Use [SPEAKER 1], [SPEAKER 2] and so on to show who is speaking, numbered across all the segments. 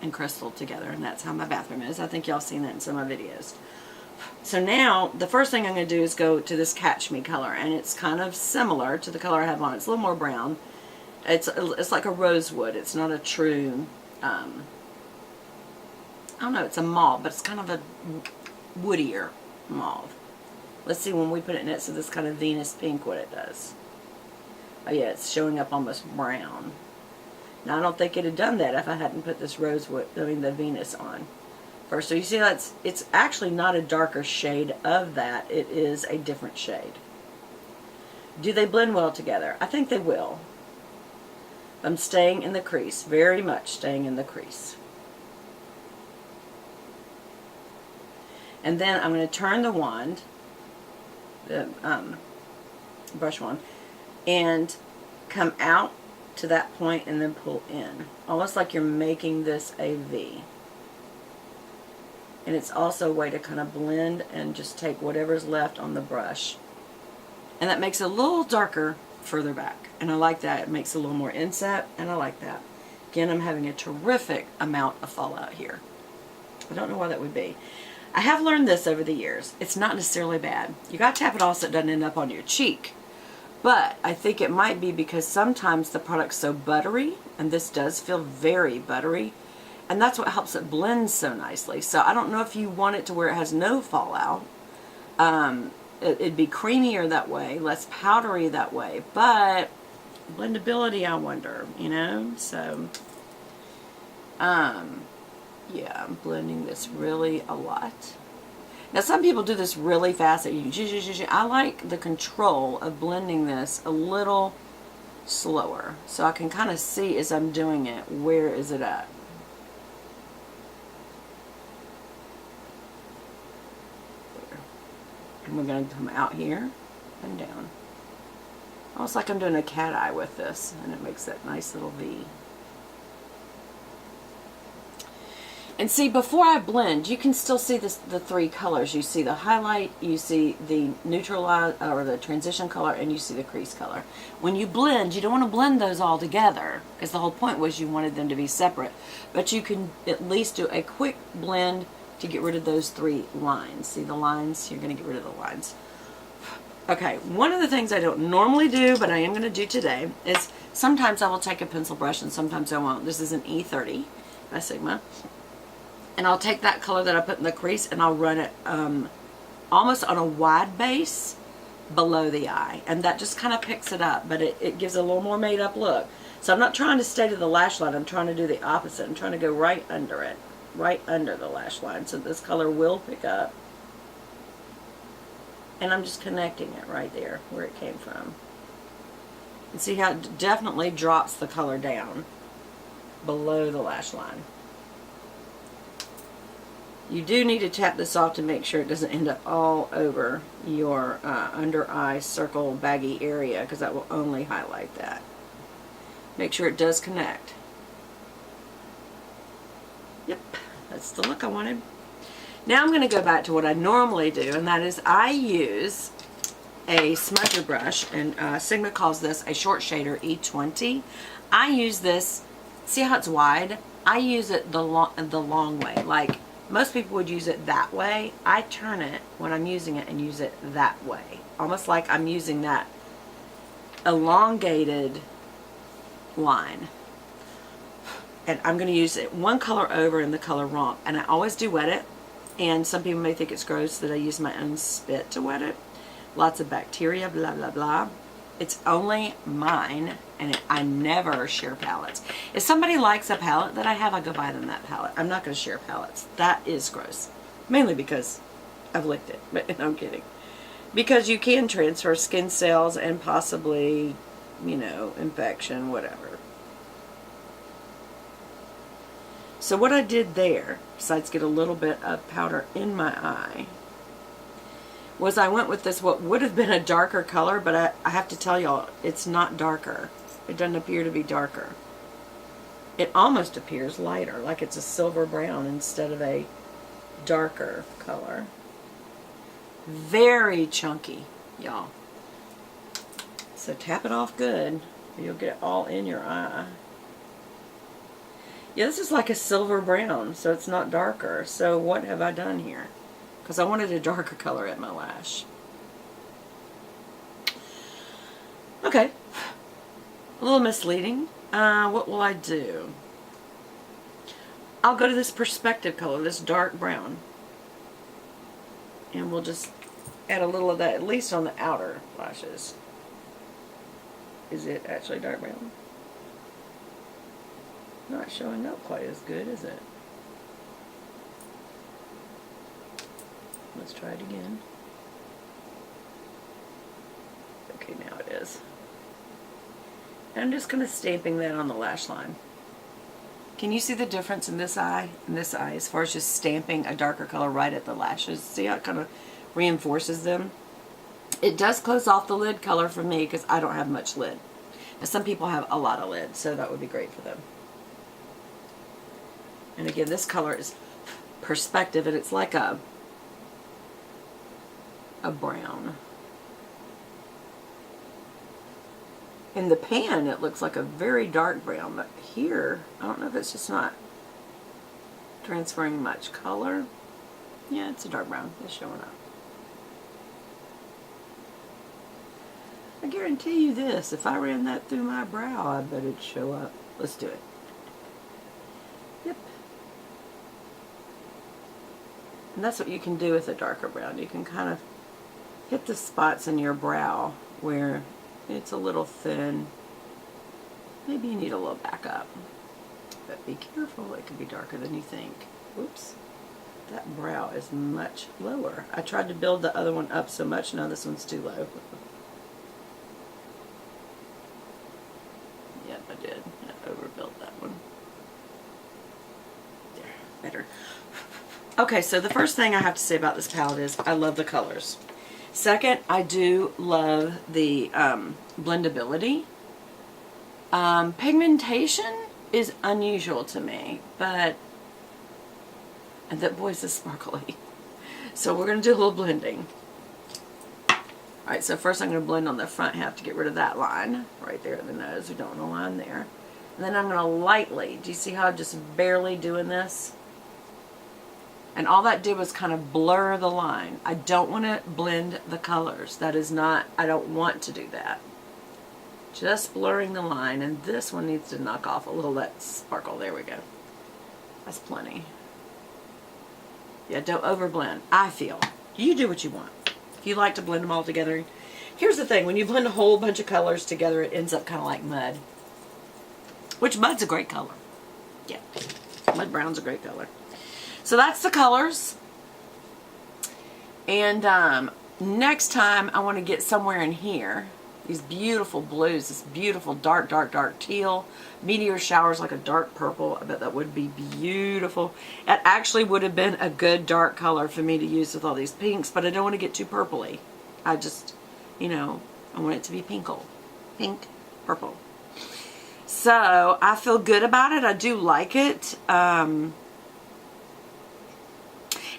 [SPEAKER 1] and crystal together, and that's how my bathroom is. I think y'all seen that in some of my videos. So now, the first thing I'm going to do is go to this Catch Me color, and it's kind of similar to the color I have on. It's a little more brown. It's like a rosewood. It's not a true, I don't know, it's a mauve, but it's kind of a woodier mauve. Let's see when we put it next to this kind of Venus pink what it does. Oh yeah, it's showing up almost brown. Now I don't think it'd have done that if I hadn't put this rosewood, I mean the Venus on first. So you see it's actually not a darker shade of that. It is a different shade. Do they blend well together? I think they will. I'm staying in the crease, very much staying in the crease. And then I'm going to turn the wand, the brush wand, and come out to that point and then pull in. Almost like you're making this a V. And it's also a way to kind of blend and just take whatever's left on the brush. And that makes it a little darker further back. And I like that. It makes it a little more inset, and I like that. Again, I'm having a terrific amount of fallout here. I don't know why that would be. I have learned this over the years. It's not necessarily bad. You got to tap it off so it doesn't end up on your cheek. But I think it might be because sometimes the product's so buttery, and this does feel very buttery, and that's what helps it blend so nicely. So I don't know if you want it to where it has no fallout. It'd be creamier that way, less powdery that way, but blendability, I wonder, you know? So, yeah, I'm blending this really a lot. Now, some people do this really fast. I like the control of blending this a little slower, so I can kind of see as I'm doing it, where is it at? And we're going to come out here and down. Almost like I'm doing a cat eye with this, and it makes that nice little V. And see, before I blend, you can still see this, the three colors. You see the highlight, you see the neutralize or the transition color, and you see the crease color. When you blend, you don't want to blend those all together, because the whole point was you wanted them to be separate. But you can at least do a quick blend to get rid of those three lines. See the lines? You're going to get rid of the lines. Okay, one of the things I don't normally do, but I am going to do today, is sometimes I will take a pencil brush and sometimes I won't. This is an E30 by Sigma. And I'll take that color that I put in the crease and I'll run it almost on a wide base below the eye. And that just kind of picks it up, but it gives a little more made up look. So I'm not trying to stay to the lash line, I'm trying to do the opposite. I'm trying to go right under it. Right under the lash line, so this color will pick up. And I'm just connecting it right there where it came from. And see how it definitely drops the color down below the lash line. You do need to tap this off to make sure it doesn't end up all over your under eye circle baggy area, because that will only highlight that. Make sure it does connect. Yep, that's the look I wanted. Now I'm going to go back to what I normally do, and that is I use a smudger brush, and Sigma calls this a short shader E20. I use this, see how it's wide? I use it the long way. Like most people would use it that way. I turn it when I'm using it and use it that way. Almost like I'm using that elongated line. And I'm going to use it one color over in the color Romp. And I always do wet it. And some people may think it's gross that I use my own spit to wet it. Lots of bacteria, blah, blah, blah. It's only mine, and I never share palettes. If somebody likes a palette that I have, I go buy them that palette. I'm not going to share palettes. That is gross. Mainly because I've licked it. But no, I'm kidding. Because you can transfer skin cells and possibly, you know, infection, whatever. So what I did there, besides get a little bit of powder in my eye, was I went with this, what would have been a darker color, but I have to tell y'all, it's not darker. It doesn't appear to be darker. It almost appears lighter, like it's a silver brown instead of a darker color. Very chunky, y'all. So tap it off good, or you'll get it all in your eye. Yeah, this is like a silver brown, so it's not darker. So what have I done here? Because I wanted a darker color at my lash. Okay. A little misleading. What will I do? I'll go to this perspective color, this dark brown. And we'll just add a little of that, at least on the outer lashes. Is it actually dark brown? Not showing up quite as good, is it? Let's try it again. Okay, now it is. And I'm just kind of stamping that on the lash line. Can you see the difference in this eye and this eye as far as just stamping a darker color right at the lashes? See how it kind of reinforces them? It does close off the lid color for me because I don't have much lid. And some people have a lot of lid, so that would be great for them. And again, this color is perspective, and it's like a brown. In the pan, it looks like a very dark brown, but here, I don't know if it's just not transferring much color. Yeah, it's a dark brown. It's showing up. I guarantee you this, if I ran that through my brow, I bet it'd show up. Let's do it. Yep. And that's what you can do with a darker brown. You can kind of hit the spots in your brow where it's a little thin. Maybe you need a little backup. But be careful, it could be darker than you think. Whoops. That brow is much lower. I tried to build the other one up so much, now this one's too low. Yep, I did. I overbuilt that one. There, better. Okay, so the first thing I have to say about this palette is I love the colors. Second, I do love the blendability. Pigmentation is unusual to me, but, and that voice is sparkly. So we're going to do a little blending. Alright, so first I'm going to blend on the front half to get rid of that line right there at the nose. We don't want a line there. And then I'm going to lightly, do you see how I'm just barely doing this? And all that did was kind of blur the line. I don't want to blend the colors. That is not, I don't want to do that. Just blurring the line, and this one needs to knock off a little of that sparkle. There we go. That's plenty. Yeah, don't overblend. I feel. You do what you want. If you like to blend them all together. Here's the thing, when you blend a whole bunch of colors together, it ends up kind of like mud. Which mud's a great color. Yeah, mud brown's a great color. So that's the colors. And next time I want to get somewhere in here. These beautiful blues, this beautiful dark, dark, dark teal. Meteor showers like a dark purple. I bet that would be beautiful. It actually would have been a good dark color for me to use with all these pinks, but I don't want to get too purpley. I just, you know, I want it to be pinkle. Pink, purple. So I feel good about it. I do like it.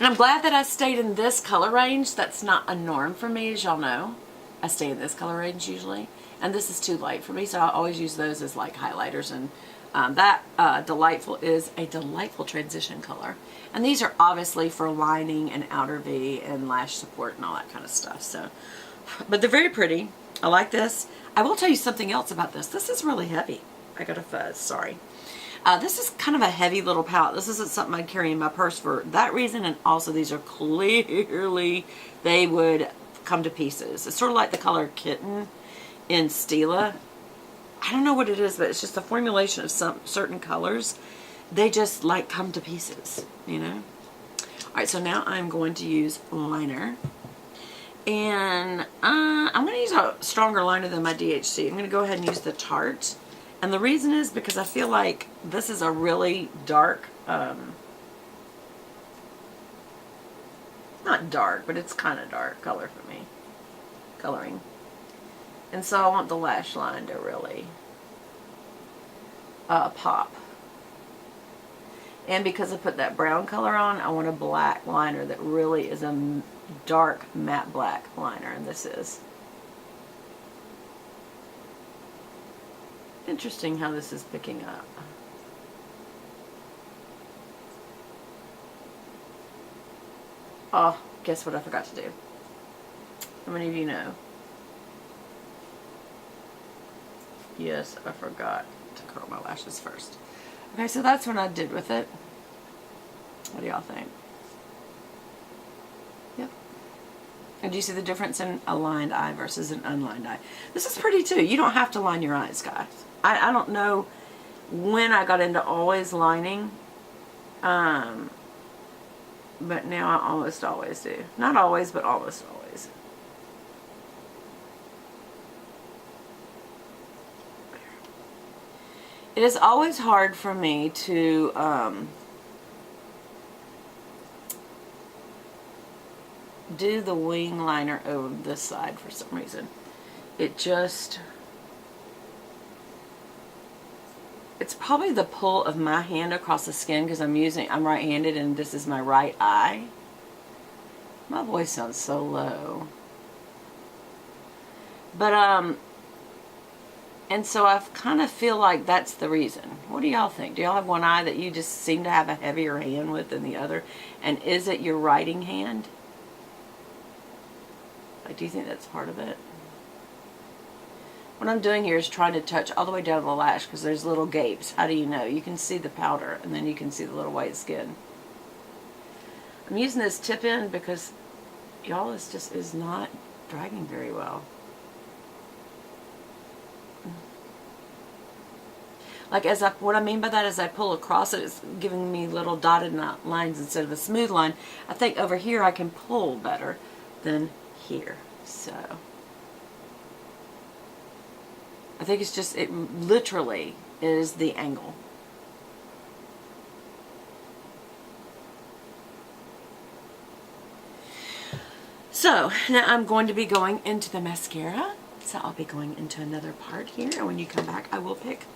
[SPEAKER 1] And I'm glad that I stayed in this color range. That's not a norm for me, as y'all know. I stay in this color range usually. And this is too light for me, so I always use those as like highlighters. And that Delightful is a delightful transition color. And these are obviously for lining and outer V and lash support and all that kind of stuff. So, but they're very pretty. I like this. I will tell you something else about this. This is really heavy. I got a fuzz, sorry. This is kind of a heavy little palette. This isn't something I'd carry in my purse for that reason, and also these are clearly, they would come to pieces. It's sort of like the color Kitten in Stila. I don't know what it is, but it's just a formulation of some certain colors. They just like come to pieces, you know? Alright, so now I'm going to use liner. And I'm going to use a stronger liner than my DHC. I'm going to go ahead and use the Tarte. And the reason is because I feel like this is a really dark, not dark, but it's kind of dark color for me, coloring. And so I want the lash line to really pop. And because I put that brown color on, I want a black liner that really is a dark matte black liner, and this is. Interesting how this is picking up. Oh, guess what I forgot to do? How many of you know? Yes, I forgot to curl my lashes first. Okay, so that's what I did with it. What do y'all think? Yep. And do you see the difference in a lined eye versus an unlined eye? This is pretty too. You don't have to line your eyes, guys. I don't know when I got into always lining, but now I almost always do. Not always, but almost always. It is always hard for me to do the wing liner over this side for some reason. It's probably the pull of my hand across the skin because I'm right-handed and this is my right eye. My voice sounds so low. But and so I kind of feel like that's the reason. What do y'all think? Do y'all have one eye that you just seem to have a heavier hand with than the other? And is it your writing hand? Like, do you think that's part of it? What I'm doing here is trying to touch all the way down the lash because there's little gapes. How do you know? You can see the powder and then you can see the little white skin. I'm using this tip in because y'all, this just is not dragging very well. Like what I mean by that is I pull across it, it's giving me little dotted lines instead of a smooth line. I think over here I can pull better than here. So I think it's just, it literally is the angle. So now I'm going to be going into the mascara. So I'll be going into another part here, and when you come back I will pick